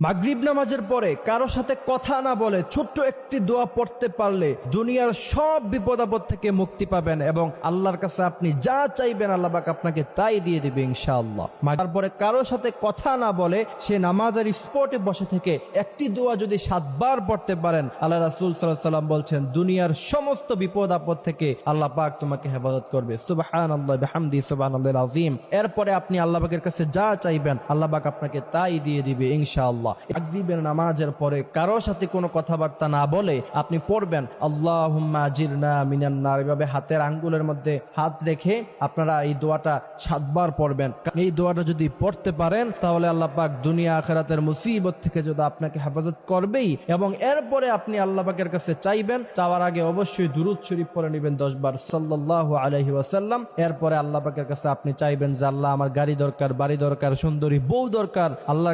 মাগরিব নামাজের পরে কারো সাথে কথা না বলে ছোট্ট একটি দোয়া পড়তে পারলে দুনিয়ার সব বিপদ আপদ থেকে মুক্তি পাবেন এবং আল্লাহর কাছে আপনি যা চাইবেন আল্লাহ পাক আপনাকে তাই দিয়ে দিবে ইনশাআল্লাহ। তারপরে কারো সাথে কথা না বলে সে নামাজের স্পটে বসে থেকে একটি দোয়া যদি 7 বার পড়তে পারেন, আল্লাহ রাসূল সাল্লাল্লাহু আলাইহি ওয়াসাল্লাম বলছেন দুনিয়ার সমস্ত বিপদ আপদ থেকে আল্লাহ পাক তোমাকে হেফাজত করবে। সুবহানাল্লাহ বিহামদি সুবহানাল্লাহিল আযীম। এরপরে আপনি আল্লাহ পাকের কাছে যা চাইবেন আল্লাহ পাক আপনাকে তাই দিয়ে দিবে ইনশাআল্লাহ। মাগরিবের নামাজের পরে কারো সাথে কোনো কথাবার্তা না বলে আপনি পড়বেন আল্লাহুম্মা আজিরনা মিনান নার। এভাবে হাতের আঙ্গুলের মধ্যে হাত রেখে আপনারা এই দোয়াটা 7 বার পড়বেন। এই দোয়াটা যদি পড়তে পারেন তাহলে আল্লাহ পাক দুনিয়া আখিরাতের মুসিবত থেকে যদি আপনাকে হেফাজত করবেই। এবং এরপরে আপনি আল্লাহ পাকের কাছে চাইবেন, চাওয়ার আগে অবশ্যই দুরূদ শরীফ পড়ে নেবেন 10 বার সাল্লাল্লাহু আলাইহি ওয়াসাল্লাম। এরপরে আল্লাহ পাকের কাছে আপনি চাইবেন যে আল্লাহ আমার গাড়ি দরকার, বাড়ি দরকার, সুন্দরী বউ দরকার। আল্লাহ